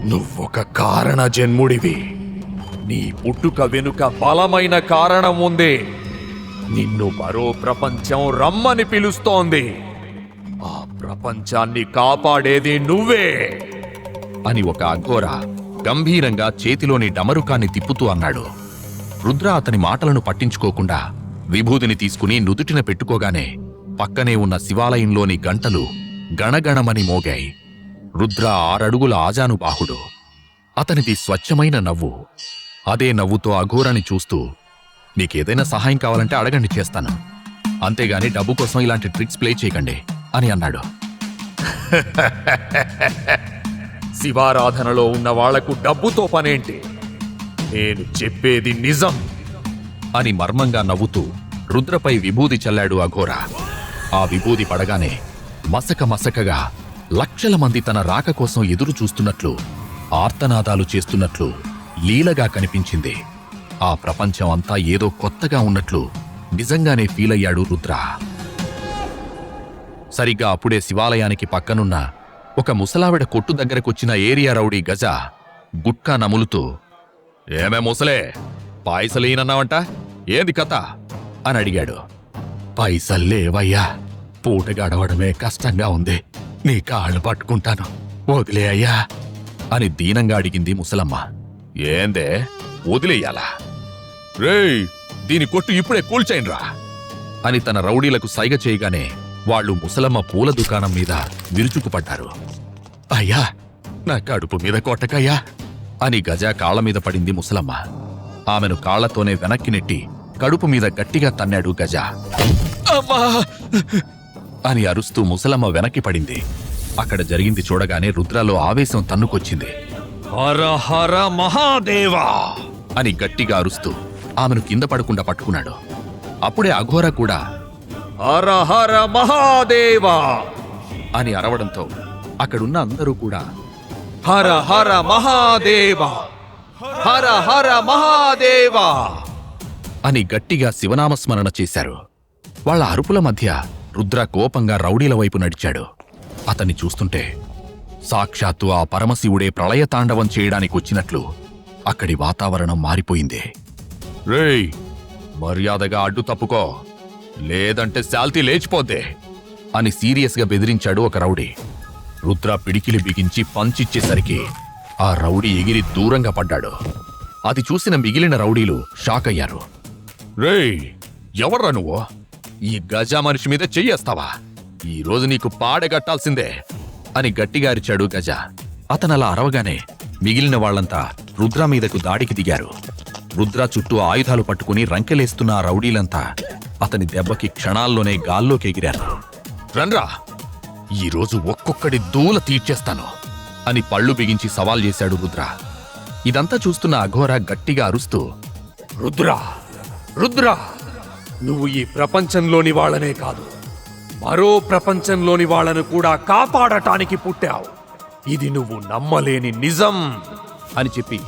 నువ్వొక కారణ జన్ముడివి. నీ పుట్టుక వెనుక బలమైన కారణం ఉంది. నిన్ను మరో ప్రపంచం రమ్మని పిలుస్తోంది. ఆ ప్రపంచాన్ని కాపాడేది నువ్వే అని ఒక అఘోర గంభీరంగా చేతిలోని డమరుకాన్ని తిప్పుతూ అన్నాడు. రుద్ర అతని మాటలను పట్టించుకోకుండా విభూదిని తీసుకుని నుదుటిన పెట్టుకోగానే పక్కనే ఉన్న శివాలయంలోని గంటలు గణగణమని మోగాయి. రుద్ర 6 అడుగుల ఆజానుబాహుడు. అతనిది స్వచ్ఛమైన నవ్వు. అదే నవ్వుతో అఘోరాని చూస్తూ, నీకేదైనా సహాయం కావాలంటే అడగండి, చేస్తాను. అంతేగాని డబ్బు కోసం ఇలాంటి ట్రిక్స్ ప్లే చేయకండి అని అన్నాడు. శివారాధనలో ఉన్న వాళ్లకు డబ్బుతో పనేంటి? నేను చెప్పేది నిజం అని మర్మంగా నవ్వుతూ రుద్రపై విభూది చల్లాడు అఘోర. ఆ విభూది పడగానే మసక మసకగా లక్షల మంది తన రాక కోసం ఎదురు చూస్తున్నట్లు, ఆర్తనాదాలు చేస్తున్నట్లు లీలగా కనిపించింది. ఆ ప్రపంచం అంతా ఏదో కొత్తగా ఉన్నట్లు నిజంగానే ఫీలయ్యాడు రుద్ర. సరిగ్గా అప్పుడే శివాలయానికి పక్కనున్న ఒక ముసలావిడ కొట్టు దగ్గరకొచ్చిన ఏరియా రౌడీ గజ గుట్కా నములుతూ, ఏమే ముసలే, పాయసలేనన్నావంట, ఏంది కథ అని అడిగాడు. పైసల్లేవయ్యా, పూట గడవడమే కష్టంగా ఉంది, నీ కాళ్ళు పట్టుకుంటాను, వదిలే అయ్యా అని దీనంగా అడిగింది ముసలమ్మ. ఏందే వదిలేయాలా? రేయ్, దీని కొట్టు ఇప్పుడే కూల్చేయండ్రా అని తన రౌడీలకు సైగ చేయగానే వాళ్లు ముసలమ్మ పూల దుకాణం మీద విరుచుకుపడ్డారు. అయ్యా, నా కడుపు మీద కొట్టకయ్యా అని గజ కాళ్ల మీద పడింది ముసలమ్మ. ఆమెను కాళ్లతోనే వెనక్కి నెట్టి కడుపు మీద గట్టిగా తన్నాడు గజ. అమ్మా అని అరుస్తూ ముసలమ్మ వెనక్కి పడింది. అక్కడ జరిగింది చూడగానే రుద్రలో ఆవేశం తన్నుకొచ్చింది. హర హర మహాదేవా అని గట్టిగా అరుస్తూ ఆమెను కింద పడకుండా పట్టుకున్నాడు. అప్పుడే అఘోర కూడా హర హర మహాదేవా అని అరవడంతో అక్కడున్న అందరూ కూడా హర హర మహాదేవా, హర హర మహాదేవా అని గట్టిగా శివనామస్మరణ చేశారు. వాళ్ల అరుపుల మధ్య రుద్ర కోపంగా రౌడీల వైపు నడిచాడు. అతన్ని చూస్తుంటే సాక్షాత్తు ఆ పరమశివుడే ప్రళయతాండవం చేయడానికి వచ్చినట్లు అక్కడి వాతావరణం మారిపోయింది. రేయ్, మర్యాదగా అడ్డు తప్పుకో, లేదంటే శాల్తీ లేచిపోద్దే అని సీరియస్గా బెదిరించాడు ఒక రౌడీ. రుద్ర పిడికిలి బిగించి పంచిచ్చేసరికి ఆ రౌడీ ఎగిరి దూరంగా పడ్డాడు. అది చూసిన మిగిలిన రౌడీలు షాక్ అయ్యారు. రేయ్, ఎవర్రా నువ్వు? ఈ గజ మనిషి మీద చెయ్యేస్తావా? ఈరోజు నీకు పాడగట్టాల్సిందే అని గట్టిగా అరిచాడు గజ. అతనలా అరవగానే మిగిలిన వాళ్లంతా రుద్ర మీదకు దాడికి దిగారు. రుద్ర చుట్టూ ఆయుధాలు పట్టుకుని రంకెలేస్తున్న ఆ రౌడీలంతా అతని దెబ్బకి క్షణాల్లోనే గాల్లోకి ఎగిరారు. రండ్రా, ఈరోజు ఒక్కొక్కడి దూల తీర్చేస్తాను అని పళ్ళు బిగించి సవాల్ చేశాడు రుద్ర. ఇదంతా చూస్తున్న అఘోర గట్టిగా అరుస్తూ, రుద్ర, రుద్ర, నువ్వు ఈ ప్రపంచంలోని వాళ్ళనే కాదు, మరో ప్రపంచంలోని వాళ్ళను కూడా కాపాడటానికి పుట్టావు. ఇది నువ్వు నమ్మలేని నిజం అని చెప్పి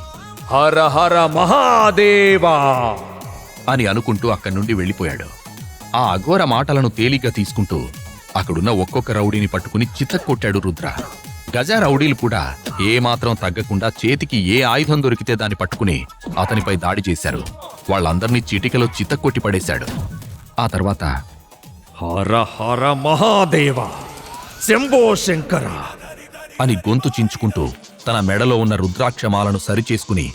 హర హర మహాదేవా అని అనుకుంటూ అక్కడి నుండి వెళ్ళిపోయాడు. ఆ అఘోర మాటలను తేలిగ్గా తీసుకుంటూ అక్కడున్న ఒక్కొక్క రౌడీని పట్టుకుని చితక్కొట్టాడు రుద్ర. గజ రౌడీలు కూడా ఏమాత్రం తగ్గకుండా చేతికి ఏ ఆయుధం దొరికితే దాన్ని పట్టుకుని అతనిపై దాడి చేశారు. వాళ్ళందర్నీ చీటికలో చితక్కొట్టి పడేశాడు. ఆ తర్వాత హర హర మహాదేవా, శంభో శంకర అని గొంతు చించుకుంటూ తన మెడలో ఉన్న రుద్రాక్షమాలను సరిచేసుకుని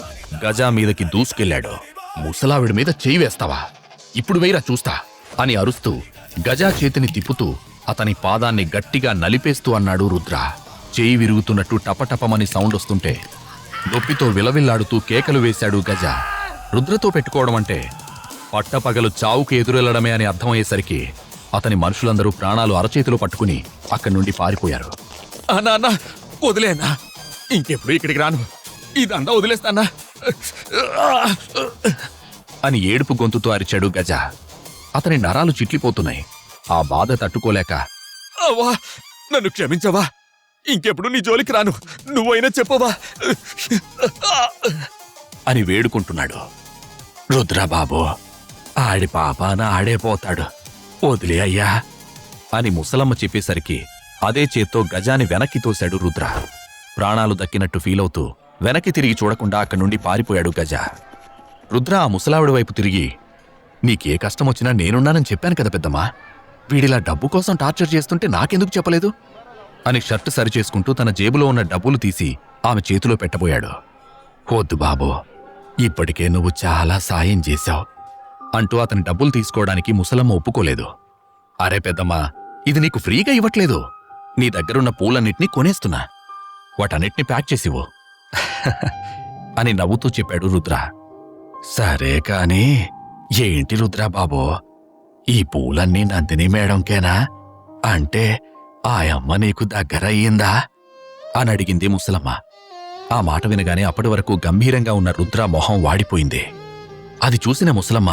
గజా మీదకి దూసుకెళ్లాడు. ముసలావిడి మీద చేయి వేస్తావా? ఇప్పుడు వేయరా చూస్తా అని అరుస్తూ గజా చేతిని తిప్పుతూ అతని పాదాన్ని గట్టిగా నలిపేస్తూ అన్నాడు రుద్ర. చేయి విరుగుతున్నట్టు టపటపమని సౌండ్ వస్తుంటే నొప్పితో విలవిల్లాడుతూ కేకలు వేశాడు గజ. రుద్రతో పెట్టుకోవడం అంటే పట్టపగలు చావుకు ఎదురెళ్లడమే అని అర్థమయ్యేసరికి అతని మనుషులందరూ ప్రాణాలు అరచేతిలో పట్టుకుని అక్కడి నుండి పారిపోయారు. అన్నా, వదిలేనా, ఇంకెప్పుడు ఇక్కడికి రాను, ఇదంతా వదిలేస్తానా అని ఏడుపు గొంతుతో అరిచాడు గజ. అతని నరాలు చిట్లిపోతున్నాయి. ఆ బాధ తట్టుకోలేక, అవ్వా, నన్ను క్షమించవా, ఇంకెప్పుడు నీ జోలికి రాను, నువ్వైనా చెప్పవా అని వేడుకుంటున్నాడు. రుద్రబాబు, ఆడి పాపాన ఆడే పోతాడు, వదిలే అయ్యా అని ముసలమ్మ చెప్పేసరికి అదే చేత్తో గజాని వెనక్కి తోశాడు రుద్ర. ప్రాణాలు దక్కినట్టు ఫీలవుతూ వెనక్కి తిరిగి చూడకుండా అక్కడి నుండి పారిపోయాడు గజ. రుద్ర ఆ ముసలావిడి వైపు తిరిగి, నీకే కష్టమొచ్చినా నేనున్నానని చెప్పాను కదా పెద్దమ్మా, వీడిలా డబ్బు కోసం టార్చర్ చేస్తుంటే నాకెందుకు చెప్పలేదు అని షర్టు సరిచేసుకుంటూ తన జేబులో ఉన్న డబ్బులు తీసి ఆమె చేతిలో పెట్టబోయాడు. వద్దు బాబు, ఇప్పటికే నువ్వు చాలా సాయం చేశావు అంటూ అతని డబ్బులు తీసుకోవడానికి ముసలమ్మ ఒప్పుకోలేదు. అరే పెద్దమ్మా, ఇది నీకు ఫ్రీగా ఇవ్వట్లేదు, నీ దగ్గరున్న పూలన్నిటినీ కొనేస్తున్నా, వాటన్నిటినీ ప్యాక్ చేసివు అని నవ్వుతూ చెప్పాడు రుద్ర. సరే కాని ఏంటి రుద్ర బాబో, ఈ పూలన్నీ నందిని మేడంకేనా? అంటే ఆ అమ్మ నీకు దగ్గరయ్యిందా అని అడిగింది ముసలమ్మ. ఆ మాట వినగానే అప్పటి వరకు గంభీరంగా ఉన్న రుద్ర మొహం వాడిపోయింది. అది చూసిన ముసలమ్మ,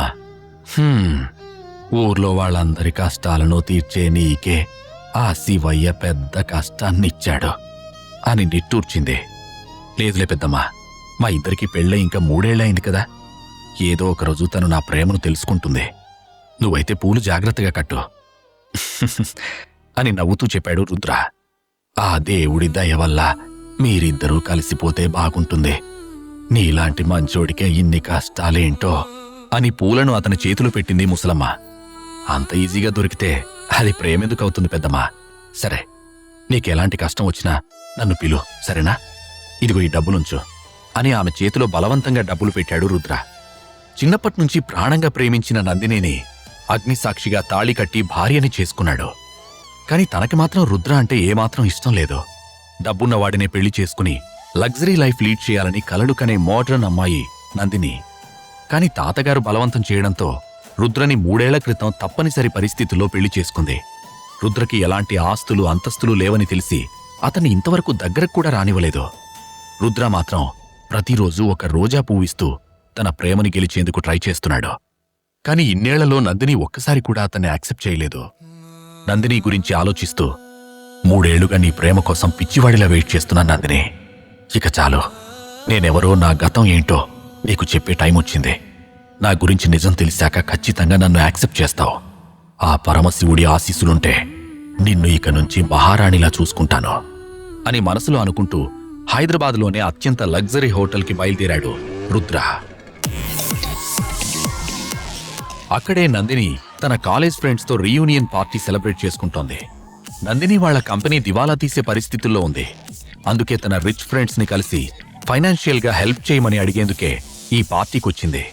ఊర్లో వాళ్ళందరి కష్టాలను తీర్చే నీకే ఆ శివయ్య పెద్ద కష్టాన్నిచ్చాడు అని నిట్టూర్చింది. లేదులే పెద్దమ్మా, మా ఇద్దరికి పెళ్ళై ఇంకా 3 ఏళ్లయింది కదా, ఏదో ఒకరోజు తను నా ప్రేమను తెలుసుకుంటుంది, నువ్వైతే పూలు జాగ్రత్తగా కట్టు అని నవ్వుతూ చెప్పాడు రుద్ర. ఆ దేవుడి దయ వల్ల మీరిద్దరూ కలిసిపోతే బాగుంటుంది, నీలాంటి మంచోడికే ఇన్ని కష్టాలేంటో అని పూలను అతని చేతిలో పెట్టింది ముసలమ్మ. అంత ఈజీగా దొరికితే అది ప్రేమెందుకవుతుంది పెద్దమ్మా? సరే, నీకెలాంటి కష్టం వచ్చినా నన్ను పిలు, సరేనా? ఇదిగో ఈ డబ్బులుంచు అని ఆమె చేతిలో బలవంతంగా డబ్బులు పెట్టాడు రుద్ర. చిన్నప్పట్నుంచి ప్రాణంగా ప్రేమించిన నందినిని అగ్నిసాక్షిగా తాళి కట్టి భార్యని చేసుకున్నాడు. కాని తనకి మాత్రం రుద్ర అంటే ఏమాత్రం ఇష్టం లేదు. డబ్బున్నవాడినే పెళ్లి చేసుకుని లగ్జరీ లైఫ్ లీడ్ చేయాలని కలలు కనే మోడ్రన్ అమ్మాయి నందిని. కాని తాతగారు బలవంతం చేయడంతో రుద్రని 3 ఏళ్ల క్రితం తప్పనిసరి పరిస్థితుల్లో పెళ్లి చేసుకుంది. రుద్రకి ఎలాంటి ఆస్తులు అంతస్తులు లేవని తెలిసి అతన్ని ఇంతవరకు దగ్గరకు కూడా రానివ్వలేదు. రుద్ర మాత్రం ప్రతిరోజూ ఒక రోజా పువ్విస్తూ తన ప్రేమని గెలిచేందుకు ట్రై చేస్తున్నాడు. కాని ఇన్నేళ్లలో నందిని ఒక్కసారి కూడా అతన్ని యాక్సెప్ట్ చేయలేదు. నందిని గురించి ఆలోచిస్తూ, 3 ఏళ్లుగా నీ ప్రేమ కోసం పిచ్చివాడిలా వెయిట్ చేస్తున్నా నందిని, ఇక చాలు, నేనెవరో నా గతం ఏంటో నీకు చెప్పే టైం వచ్చింది. నా గురించి నిజం తెలిసాక ఖచ్చితంగా నన్ను యాక్సెప్ట్ చేస్తావు. ఆ పరమశివుడి ఆశీస్సులుంటే నిన్ను ఇక నుంచి మహారాణిలా చూసుకుంటాను అని మనసులో అనుకుంటూ హైదరాబాద్లోనే అత్యంత లగ్జరీ హోటల్కి బయలుదేరాడు రుద్ర. అక్కడే నందిని తన కాలేజ్ ఫ్రెండ్స్తో రీయూనియన్ పార్టీ సెలబ్రేట్ చేసుకుంటోంది. నందిని వాళ్ల కంపెనీ దివాలా తీసే పరిస్థితుల్లో ఉంది. అందుకే తన రిచ్ ఫ్రెండ్స్ని కలిసి ఫైనాన్షియల్గా హెల్ప్ చేయమని అడిగేందుకే ఈ పార్టీకొచ్చింది.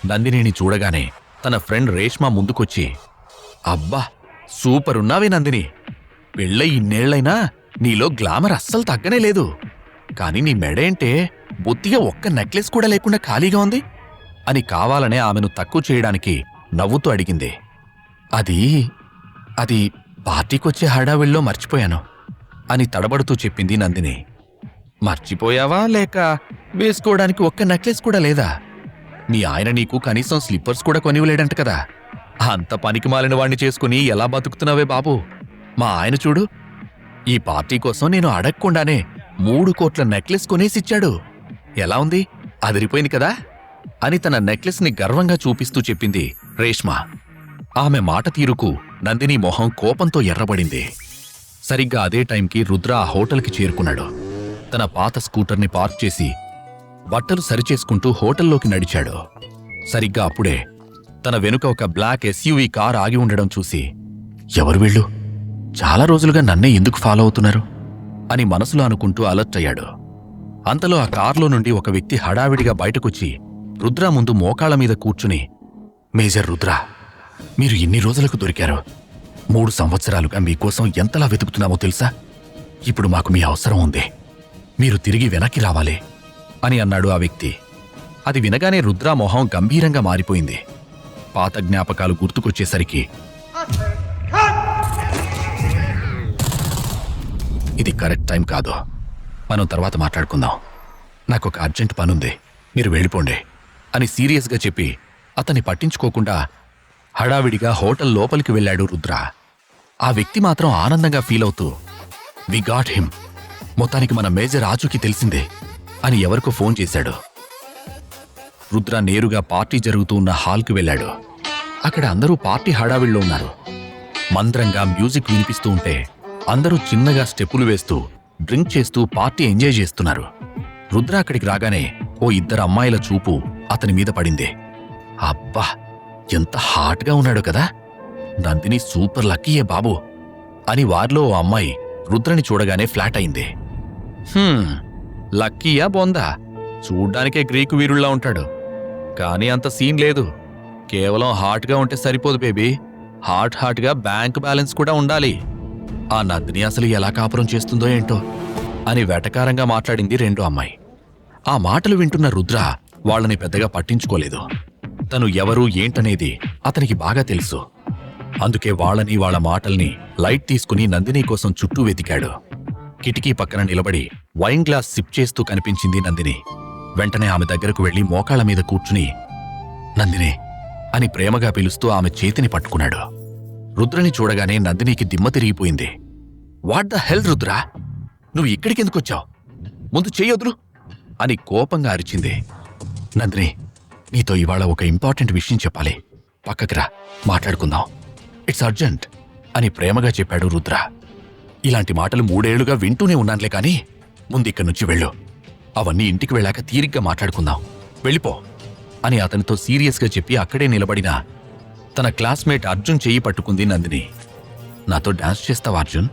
నందినిని చూడగానే తన ఫ్రెండ్ రేష్మ ముందుకొచ్చి, అబ్బా సూపర్ ఉన్నావే నందిని, పెళ్ళై ఇన్నేళ్లైనా నీలో గ్లామర్ అస్సలు తగ్గనే లేదు. కాని నీ మెడేంటే బొత్తిగా ఒక్క నెక్లెస్ కూడా లేకుండా ఖాళీగా ఉంది అని కావాలనే ఆమెను తక్కువ చేయడానికి నవ్వుతూ అడిగింది. అది పార్టీకొచ్చే హడావిడిలో మర్చిపోయాను అని తడబడుతూ చెప్పింది నందిని. మర్చిపోయావా, లేక వేసుకోవడానికి ఒక్క నెక్లెస్ కూడా లేదా? నీ ఆయన నీకు కనీసం స్లిప్పర్స్ కూడా కొనివ్వలేడంట కదా. అంత పనికి మాలిన వాణ్ణి చేసుకుని ఎలా బతుకుతున్నావే బాబు? మా ఆయన చూడు, ఈ పార్టీ కోసం నేను అడగకుండానే 3 కోట్ల నెక్లెస్ కొనేసిచ్చాడు. ఎలా ఉంది, అదిరిపోయింది కదా అని తన నెక్లెస్ని గర్వంగా చూపిస్తూ చెప్పింది రేష్మ. ఆమె మాట తీరుకు నందిని మొహం కోపంతో ఎర్రబడింది. సరిగ్గా అదే టైంకి రుద్ర ఆ హోటల్కి చేరుకున్నాడు. తన పాత స్కూటర్ని పార్క్ చేసి బట్టలు సరిచేసుకుంటూ హోటల్లోకి నడిచాడు. సరిగ్గా అప్పుడే తన వెనుక ఒక బ్లాక్ ఎస్యూవీ కార్ ఆగి ఉండడం చూసి, ఎవరు వీళ్ళు, చాలా రోజులుగా నన్నే ఎందుకు ఫాలో అవుతున్నారు అని మనసులో అనుకుంటూ అలర్ట్ అయ్యాడు. అంతలో ఆ కార్లో నుండి ఒక వ్యక్తి హడావిడిగా బయటకొచ్చి రుద్ర ముందు మోకాళ్ల మీద కూర్చుని, మేజర్ రుద్ర, మీరు ఇన్ని రోజులకు దొరికారు. 3 సంవత్సరాలుగా మీకోసం ఎంతలా వెతుకుతున్నామో తెలుసా? ఇప్పుడు మాకు మీ అవసరం ఉంది, మీరు తిరిగి వెనక్కి రావాలి అని అన్నాడు ఆ వ్యక్తి. అది వినగానే రుద్ర మొహం గంభీరంగా మారిపోయింది. పాత జ్ఞాపకాలు గుర్తుకొచ్చేసరికి, ఇది కరెక్ట్ టైం కాదు, మనం తర్వాత మాట్లాడుకుందాం, నాకొక అర్జెంట్ పనుంది, మీరు వెళ్ళిపోండి అని సీరియస్గా చెప్పి అతన్ని పట్టించుకోకుండా హడావిడిగా హోటల్ లోపలికి వెళ్ళాడు రుద్ర. ఆ వ్యక్తి మాత్రం ఆనందంగా ఫీల్ అవుతూ, వి గాట్ హిమ్, మొత్తానికి మన మేజర్ ఆచూకీ తెలిసిందే అని ఎవరికో ఫోన్ చేశాడు. రుద్ర నేరుగా పార్టీ జరుగుతూ ఉన్న హాల్కి వెళ్ళాడు. అక్కడ అందరూ పార్టీ హడావిడిలో ఉన్నారు. మంద్రంగా మ్యూజిక్ వినిపిస్తూ ఉంటే అందరూ చిన్నగా స్టెప్పులు వేస్తూ డ్రింక్ చేస్తూ పార్టీ ఎంజాయ్ చేస్తున్నారు. రుద్ర అక్కడికి రాగానే ఓ ఇద్దరు అమ్మాయిల చూపు అతని మీద పడింది. అబ్బా, ఎంత హాట్గా ఉన్నాడు కదా! నందిని సూపర్ లక్కీయే బాబు అని వారిలో ఓ అమ్మాయి రుద్రని చూడగానే ఫ్లాట్ అయింది. లక్కీయా బొందా? చూడ్డానికే గ్రీకు వీరుల్లా ఉంటాడు, కానీ అంత సీన్ లేదు. కేవలం హాట్గా ఉంటే సరిపోదు బేబీ, హాట్గా బ్యాంక్ బ్యాలెన్స్ కూడా ఉండాలి. ఆ నందిని అసలు ఎలా కాపురం చేస్తుందో ఏంటో అని వెటకారంగా మాట్లాడింది రెండో అమ్మాయి. ఆ మాటలు వింటున్న రుద్ర వాళ్ళని పెద్దగా పట్టించుకోలేదు. తను ఎవరు ఏంటనేది అతనికి బాగా తెలుసు. అందుకే వాళ్ళని వాళ్ళ మాటల్ని లైట్ తీసుకుని నందిని కోసం చుట్టూ వెతికాడు. కిటికీ పక్కన నిలబడి వైన్ గ్లాస్ సిప్ చేస్తూ కనిపించింది నందిని. వెంటనే ఆమె దగ్గరకు వెళ్లి మోకాళ్ల మీద కూర్చుని నందిని అని ప్రేమగా పిలుస్తూ ఆమె చేతిని పట్టుకున్నాడు. రుద్రని చూడగానే నందినికి దిమ్మ తిరిగిపోయింది. వాట్ ద హెల్ రుద్రా, నువ్వు ఇక్కడికెందుకొచ్చావు? ముందు చెయ్యొద్దు అని కోపంగా అరిచింది. నందిని, నీతో ఇవాళ ఒక ఇంపార్టెంట్ విషయం చెప్పాలి, పక్కకి రా, మాట్లాడుకుందాం, ఇట్స్ అర్జెంట్ అని ప్రేమగా చెప్పాడు రుద్ర. ఇలాంటి మాటలు 3 ఏళ్లుగా వింటూనే ఉన్నానులే కానీ ముందిక్కడి నుంచి వెళ్ళు, అవన్నీ ఇంటికి వెళ్ళాక తీరిగ్గా మాట్లాడుకుందాం, వెళ్ళిపో అని అతనితో సీరియస్గా చెప్పి అక్కడే నిలబడిన తన క్లాస్మేట్ అర్జున్ చెయ్యి పట్టుకుంది నందిని. నాతో డాన్స్ చేస్తావా అర్జున్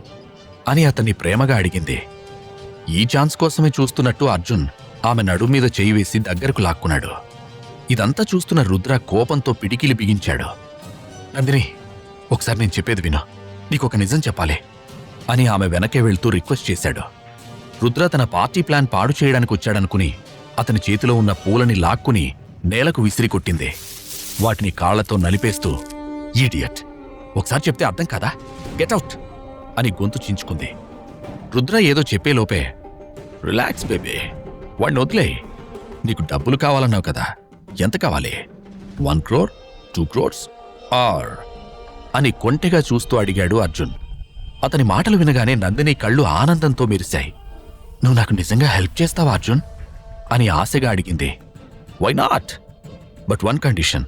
అని అతన్ని ప్రేమగా అడిగింది. ఈ ఛాన్స్ కోసమే చూస్తున్నట్టు అర్జున్ ఆమె నడుము మీద చెయ్యి వేసి దగ్గరకు లాక్కున్నాడు. ఇదంతా చూస్తున్న రుద్ర కోపంతో పిడికిలి బిగించాడు. నందిని, ఒకసారి నేను చెప్పేది విను, నీకొక నిజం చెప్పాలి అని ఆమె వెనకే వెళ్తూ రిక్వెస్ట్ చేశాడు. రుద్ర తన పార్టీ ప్లాన్ పాడు చేయడానికి వచ్చాడనుకుని అతని చేతిలో ఉన్న పూలని లాక్కుని నేలకు విసిరి కొట్టింది. వాటిని కాళ్లతో నలిపేస్తూ, ఈడియట్, ఒకసారి చెప్తే అర్థం కాదా, గెట్అవుట్ అని గొంతు చించుకుంది. రుద్ర ఏదో చెప్పేలోపే, రిలాక్స్ బేబీ, వాడిని వదిలే, నీకు డబ్బులు కావాలన్నావు కదా, ఎంత కావాలి? 1 crore, 2 crores ఆర్ అని కొంటెగా చూస్తూ అడిగాడు అర్జున్. అతని మాటలు వినగానే నందిని కళ్ళు ఆనందంతో మెరిశాయి. నువ్వు నాకు నిజంగా హెల్ప్ చేస్తావా అర్జున్ అని ఆశగా అడిగింది. వై నాట్, బట్ 1 కండిషన్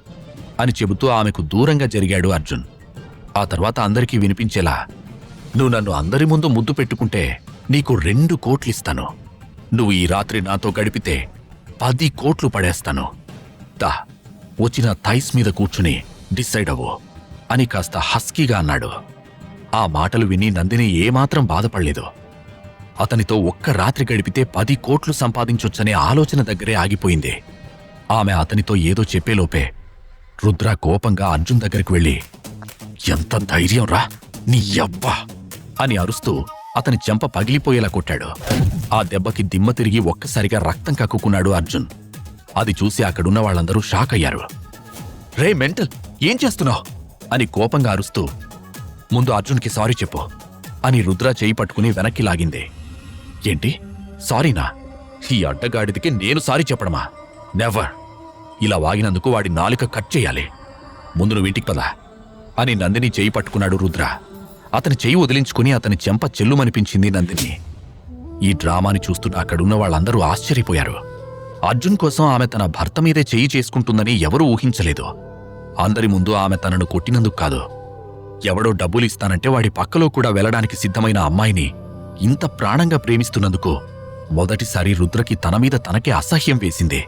అని చెబుతూ ఆమెకు దూరంగా జరిగాడు అర్జున్. ఆ తర్వాత అందరికీ వినిపించేలా, నువ్వు నన్ను అందరి ముందు ముద్దు పెట్టుకుంటే నీకు 2 కోట్లు ఇస్తాను. నువ్వు ఈ రాత్రి నాతో గడిపితే 10 కోట్లు పడేస్తాను. దా, వచ్చిన థైస్ మీద కూర్చుని డిసైడ్ అవ్వు అని కాస్త హస్కీగా అన్నాడు. ఆ మాటలు విని నందిని ఏమాత్రం బాధపడలేదు. అతనితో ఒక్క రాత్రి గడిపితే 10 కోట్లు సంపాదించొచ్చనే ఆలోచన దగ్గరే ఆగిపోయింది. ఆమె అతనితో ఏదో చెప్పేలోపే రుద్ర కోపంగా అర్జున్ దగ్గరికి వెళ్ళి, ఎంత ధైర్యం రా నీ యవ్వా అని అరుస్తూ అతని చెంప పగిలిపోయేలా కొట్టాడు. ఆ దెబ్బకి దిమ్మ తిరిగి ఒక్కసారిగా రక్తం కక్కుకున్నాడు అర్జున్. అది చూసి అక్కడున్న వాళ్ళందరూ షాక్ అయ్యారు. రే మెంటల్, ఏం చేస్తున్నావు అని కోపంగా అరుస్తూ, ముందు అర్జున్కి సారీ చెప్పు అని రుద్ర చేయి పట్టుకుని వెనక్కి లాగింది. ఏంటి సారీనా? ఈ అడ్డగాడిదికి నేను సారీ చెప్పడమా? నెవర్. ఇలా వాగినందుకు వాడి నాలుక కట్ చేయాలి. ముందు నువ్వు ఇంటికి పదా అని నందిని చేయి పట్టుకున్నాడు రుద్ర. అతని చెయ్యి వదిలించుకుని అతని చెంప చెల్లుమనిపించింది నందిని. ఈ డ్రామాని చూస్తున్న అక్కడున్న వాళ్ళందరూ ఆశ్చర్యపోయారు. అర్జున్ కోసం ఆమె తన భర్త మీదే చెయ్యి చేసుకుంటుందని ఎవరూ ఊహించలేదు. అందరి ముందు ఆమె తనను కొట్టినందుకు కాదు, ఎవడో డబ్బులు ఇస్తానంటే వాడి పక్కలో కూడా వెళ్లడానికి సిద్ధమైన అమ్మాయిని ఇంత ప్రాణంగా ప్రేమిస్తున్నందుకు మొదటిసారి రుద్రకి తన మీద తనకే అసహ్యం వేసింది.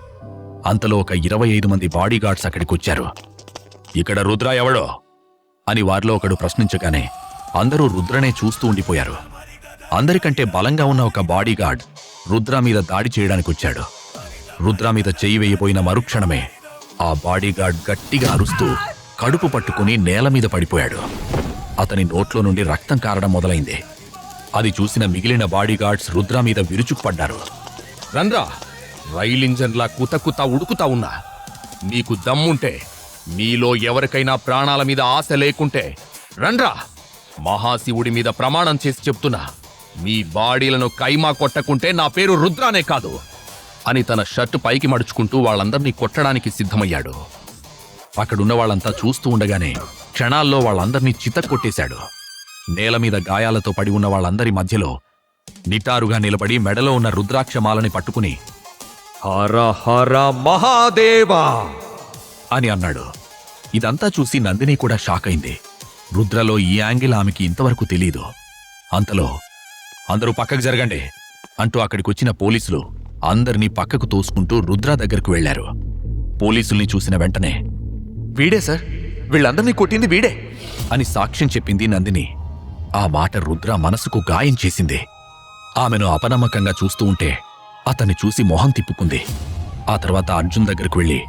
అంతలో ఒక 25 మంది బాడీగార్డ్స్ అక్కడికొచ్చారు. ఇక్కడ రుద్ర ఎవడో అని వారిలో ఒకడు ప్రశ్నించగానే అందరూ రుద్రనే చూస్తూ ఉండిపోయారు. అందరికంటే బలంగా ఉన్న ఒక బాడీగార్డ్ రుద్ర మీద దాడి చేయడానికొచ్చాడు. రుద్ర మీద చెయ్యి వేయబోయిన మరుక్షణమే ఆ బాడీగార్డ్ గట్టిగా అరుస్తూ కడుపు పట్టుకుని నేల మీద పడిపోయాడు. అతని నోట్లో నుండి రక్తం కారడం మొదలైంది. అది చూసిన మిగిలిన బాడీగార్డ్స్ రుద్ర మీద విరుచుకుపడ్డారు. రండ్రా, రైల్ ఇంజన్లా కుతకుతా ఉడుకుతా ఉన్నా, నీకు దమ్ముంటే, మీలో ఎవరికైనా ప్రాణాల మీద ఆశ లేకుంటే రండ్రా, మహాశివుడి మీద ప్రమాణం చేసి చెప్తున్నా, మీ బాడీలను కైమా కొట్టకుంటే నా పేరు రుద్రానే కాదు అని తన షర్టు పైకి మడుచుకుంటూ వాళ్ళందర్నీ కొట్టడానికి సిద్ధమయ్యాడు. అక్కడున్న వాళ్ళంతా చూస్తూ ఉండగానే క్షణాల్లో వాళ్ళందర్నీ చితక్కొట్టేశాడు. నేల మీద గాయాలతో పడి ఉన్న వాళ్ళందరి మధ్యలో నిటారుగా నిలబడి మెడలో ఉన్న రుద్రాక్షమాలని పట్టుకుని హర హర మహాదేవా అని అన్నాడు. ఇదంతా చూసి నందిని కూడా షాక్ అయింది. రుద్రలో ఈ యాంగిల్ ఆమెకి ఇంతవరకు తెలీదు. అంతలో అందరూ పక్కకు జరగండి అంటూ అక్కడికొచ్చిన పోలీసులు అందరినీ పక్కకు తోసుకుంటూ రుద్ర దగ్గరకు వెళ్లారు. పోలీసుల్ని చూసిన వెంటనే వీడే సార్, వీళ్ళందరినీ కొట్టింది వీడే అని సాక్ష్యం చెప్పింది నందిని. ఆ మాట రుద్ర మనసుకు గాయం చేసింది. ఆమెను అపనమ్మకంగా చూస్తూ ఉంటే అతన్ని చూసి మొహం తిప్పుకుంది. ఆ తర్వాత అర్జున్ దగ్గరకు వెళ్లి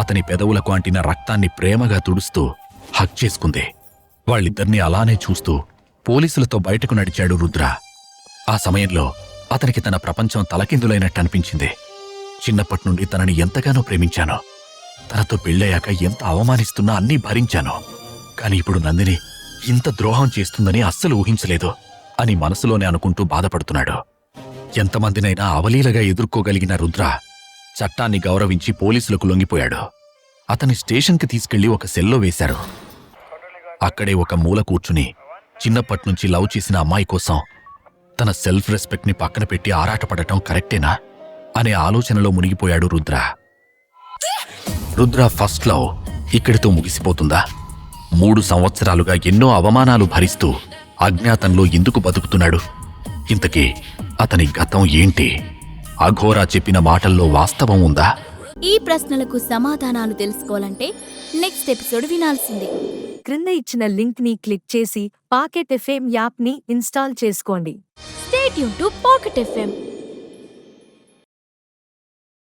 అతని పెదవులకు అంటిన రక్తాన్ని ప్రేమగా తుడుస్తూ హక్ చేసుకుంది. వాళ్ళిద్దరినీ అలానే చూస్తూ పోలీసులతో బయటకు నడిచాడు రుద్ర. ఆ సమయంలో అతనికి తన ప్రపంచం తలకిందులైనట్టు అనిపించింది. చిన్నప్పట్నుండి తనని ఎంతగానో ప్రేమించాను. తనతో పెళ్ళయ్యాక ఎంత అవమానిస్తున్నా అన్నీ భరించాను. కాని ఇప్పుడు నందిని ఇంత ద్రోహం చేస్తుందని అస్సలు ఊహించలేదు అని మనసులోనే అనుకుంటూ బాధపడుతున్నాడు. ఎంతమందినైనా అవలీలగా ఎదుర్కోగలిగిన రుద్ర చట్టాన్ని గౌరవించి పోలీసులకు లొంగిపోయాడు. అతని స్టేషన్కి తీసుకెళ్లి ఒక సెల్లో వేశారు. అక్కడే ఒక మూల కూర్చుని చిన్నప్పట్నుంచి లవ్ చేసిన అమ్మాయి కోసం తన సెల్ఫ్ రెస్పెక్ట్ని పక్కన పెట్టి ఆరాటపడటం కరెక్టేనా అనే ఆలోచనలో మునిగిపోయాడు రుద్ర. రుద్ర ఫస్ట్ లవ్ ఇక్కడితో ముగిసిపోతుందా? 3 సంవత్సరాలుగా ఎన్నో అవమానాలు భరిస్తూ అజ్ఞాతంలో ఎందుకు బతుకుతున్నాడు? ఇంతకీ అతని గతం ఏంటి? అఘోరా చెప్పిన మాటల్లో వాస్తవం ఉందా? ఈ ప్రశ్నలకు సమాధానాలు తెలుసుకోవాలంటే నెక్స్ట్ ఎపిసోడ్ వినాల్సిందే. క్రింద ఇచ్చిన లింక్ ని క్లిక్ చేసి పాకెట్ ఎఫ్ఎం యాప్ ని ఇన్స్టాల్ చేసుకోండి. Stay tune to pocket FM.